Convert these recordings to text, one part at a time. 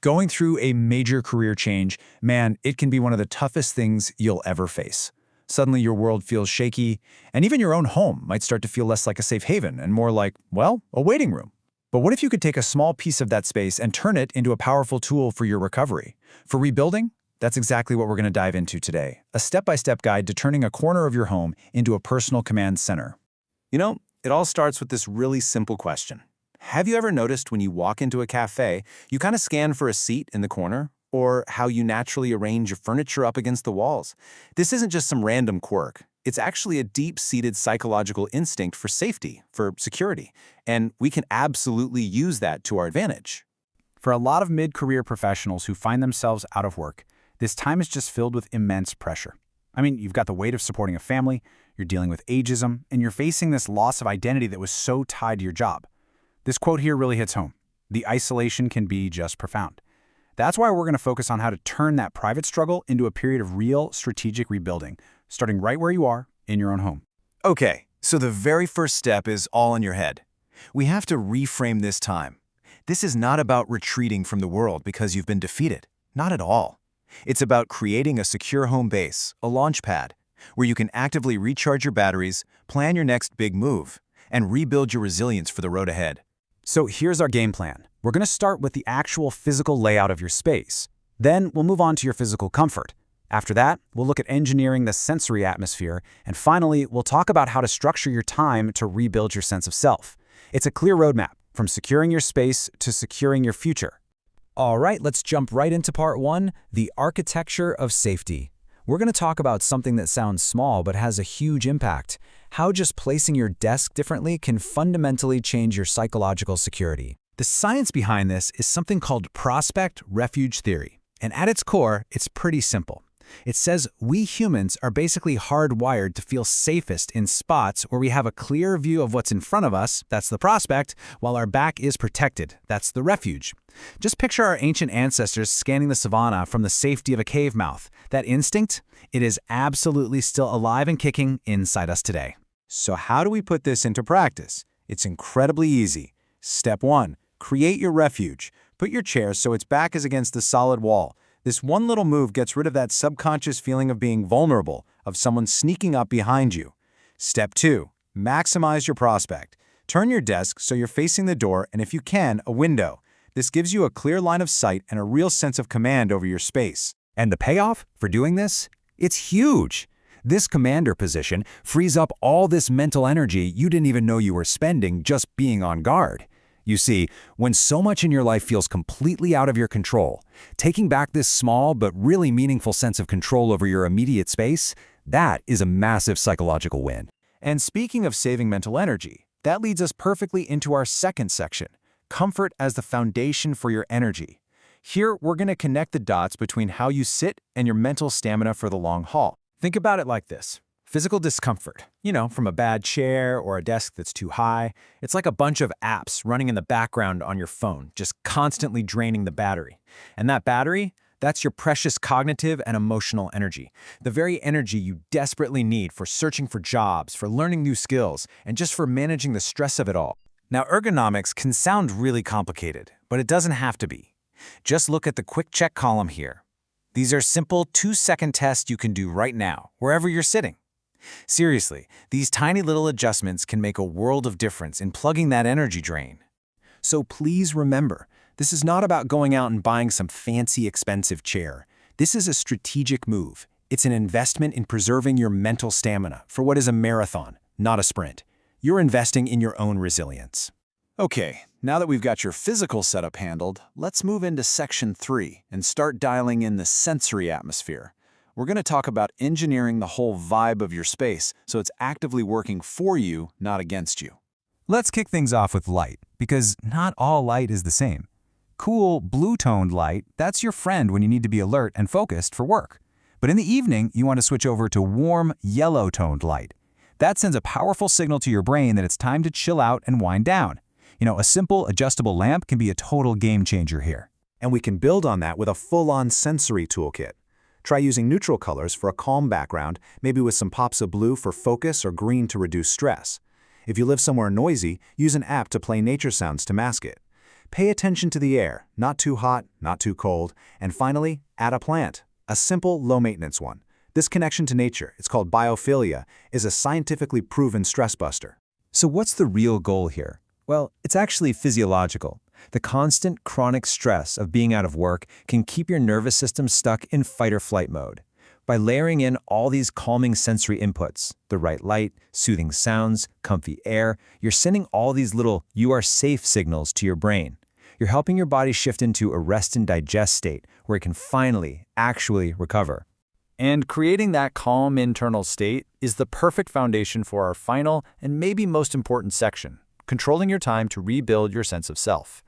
Going through a major career change, man, it can be one of the toughest things you'll ever face. Suddenly your world feels shaky, and even your own home might start to feel less like a safe haven and more like, well, a waiting room. But what if you could take a small piece of that space and turn it into a powerful tool for your recovery? For rebuilding? That's exactly what we're going to dive into today. A step-by-step guide to turning a corner of your home into a personal command center. You know, it all starts with this really simple question. Have you ever noticed when you walk into a cafe, you kind of scan for a seat in the corner? Or how you naturally arrange your furniture up against the walls? This isn't just some random quirk. It's actually a deep-seated psychological instinct for safety, for security, and we can absolutely use that to our advantage. For a lot of mid-career professionals who find themselves out of work, this time is just filled with immense pressure. I mean, you've got the weight of supporting a family, you're dealing with ageism, and you're facing this loss of identity that was so tied to your job. This quote here really hits home. The isolation can be just profound. That's why we're going to focus on how to turn that private struggle into a period of real strategic rebuilding, starting right where you are, in your own home. Okay, so the very first step is all in your head. We have to reframe this time. This is not about retreating from the world because you've been defeated. Not at all. It's about creating a secure home base, a launch pad, where you can actively recharge your batteries, plan your next big move, and rebuild your resilience for the road ahead. So here's our game plan. We're going to start with the actual physical layout of your space. Then we'll move on to your physical comfort. After that, we'll look at engineering the sensory atmosphere. And finally, we'll talk about how to structure your time to rebuild your sense of self. It's a clear roadmap, from securing your space to securing your future. All right, let's jump right into part one, the architecture of safety. We're going to talk about something that sounds small but has a huge impact. How just placing your desk differently can fundamentally change your psychological security. The science behind this is something called prospect refuge theory. And at its core, it's pretty simple. It says we humans are basically hardwired to feel safest in spots where we have a clear view of what's in front of us, that's the prospect, while our back is protected, that's the refuge. Just picture our ancient ancestors scanning the savanna from the safety of a cave mouth. That instinct, it is absolutely still alive and kicking inside us today. So how do we put this into practice? It's incredibly easy. Step 1. Create your refuge. Put your chair so its back is against the solid wall. This one little move gets rid of that subconscious feeling of being vulnerable, of someone sneaking up behind you. Step 2. Maximize your prospect. Turn your desk so you're facing the door and, if you can, a window. This gives you a clear line of sight and a real sense of command over your space. And the payoff for doing this? It's huge. This commander position frees up all this mental energy you didn't even know you were spending just being on guard. You see, when so much in your life feels completely out of your control, taking back this small but really meaningful sense of control over your immediate space, that is a massive psychological win. And speaking of saving mental energy, that leads us perfectly into our second section, comfort as the foundation for your energy. Here, we're going to connect the dots between how you sit and your mental stamina for the long haul. Think about it like this. Physical discomfort, from a bad chair or a desk that's too high. It's like a bunch of apps running in the background on your phone, just constantly draining the battery. And that battery, that's your precious cognitive and emotional energy. The very energy you desperately need for searching for jobs, for learning new skills, and just for managing the stress of it all. Now, ergonomics can sound really complicated, but it doesn't have to be. Just look at the quick check column here. These are simple 2-second tests you can do right now, wherever you're sitting. Seriously, these tiny little adjustments can make a world of difference in plugging that energy drain. So please remember, this is not about going out and buying some fancy, expensive chair. This is a strategic move. It's an investment in preserving your mental stamina for what is a marathon, not a sprint. You're investing in your own resilience. Okay, now that we've got your physical setup handled, let's move into section 3 and start dialing in the sensory atmosphere. We're going to talk about engineering the whole vibe of your space so it's actively working for you, not against you. Let's kick things off with light, because not all light is the same. Cool, blue-toned light, that's your friend when you need to be alert and focused for work. But in the evening, you want to switch over to warm, yellow-toned light. That sends a powerful signal to your brain that it's time to chill out and wind down. A simple, adjustable lamp can be a total game changer here. And we can build on that with a full-on sensory toolkit. Try using neutral colors for a calm background, maybe with some pops of blue for focus or green to reduce stress. If you live somewhere noisy, use an app to play nature sounds to mask it. Pay attention to the air, not too hot, not too cold. And finally, add a plant, a simple, low-maintenance one. This connection to nature, it's called biophilia, is a scientifically proven stress buster. So what's the real goal here? Well, it's actually physiological. The constant, chronic stress of being out of work can keep your nervous system stuck in fight-or-flight mode. By layering in all these calming sensory inputs, the right light, soothing sounds, comfy air, you're sending all these little "you are safe" signals to your brain. You're helping your body shift into a rest and digest state where it can finally, actually recover. And creating that calm internal state is the perfect foundation for our final and maybe most important section, controlling your time to rebuild your sense of self.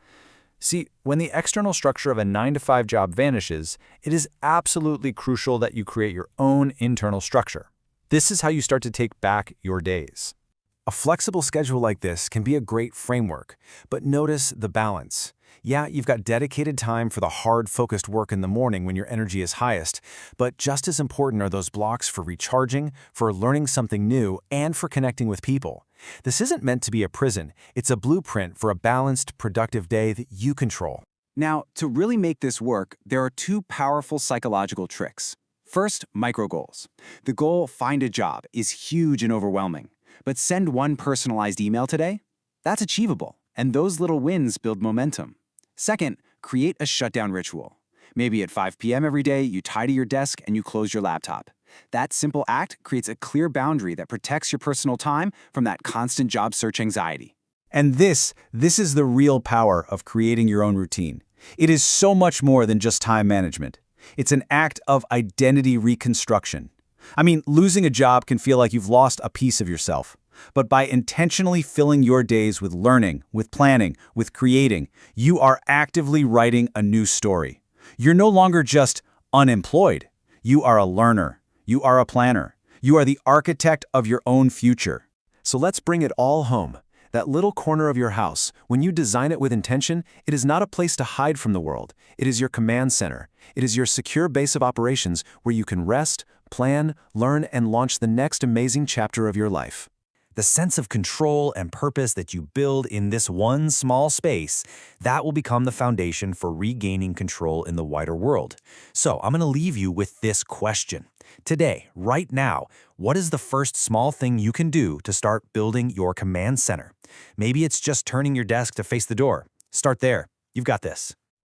See, when the external structure of a 9-to-5 job vanishes, it is absolutely crucial that you create your own internal structure. This is how you start to take back your days. A flexible schedule like this can be a great framework, but notice the balance. Yeah, you've got dedicated time for the hard, focused work in the morning when your energy is highest, but just as important are those blocks for recharging, for learning something new, and for connecting with people. This isn't meant to be a prison. It's a blueprint for a balanced, productive day that you control. Now, to really make this work, there are two powerful psychological tricks. First, micro goals. The goal, find a job, is huge and overwhelming. But send one personalized email today? That's achievable, and those little wins build momentum. Second, create a shutdown ritual. Maybe at 5 p.m. every day, you tidy your desk and you close your laptop. That simple act creates a clear boundary that protects your personal time from that constant job search anxiety. And this is the real power of creating your own routine. It is so much more than just time management. It's an act of identity reconstruction. I mean, losing a job can feel like you've lost a piece of yourself. But by intentionally filling your days with learning, with planning, with creating, you are actively writing a new story. You're no longer just unemployed. You are a learner. You are a planner. You are the architect of your own future. So let's bring it all home. That little corner of your house, when you design it with intention, it is not a place to hide from the world. It is your command center. It is your secure base of operations where you can rest, plan, learn, and launch the next amazing chapter of your life. The sense of control and purpose that you build in this one small space, that will become the foundation for regaining control in the wider world. So I'm going to leave you with this question. Today, right now, what is the first small thing you can do to start building your command center? Maybe it's just turning your desk to face the door. Start there. You've got this.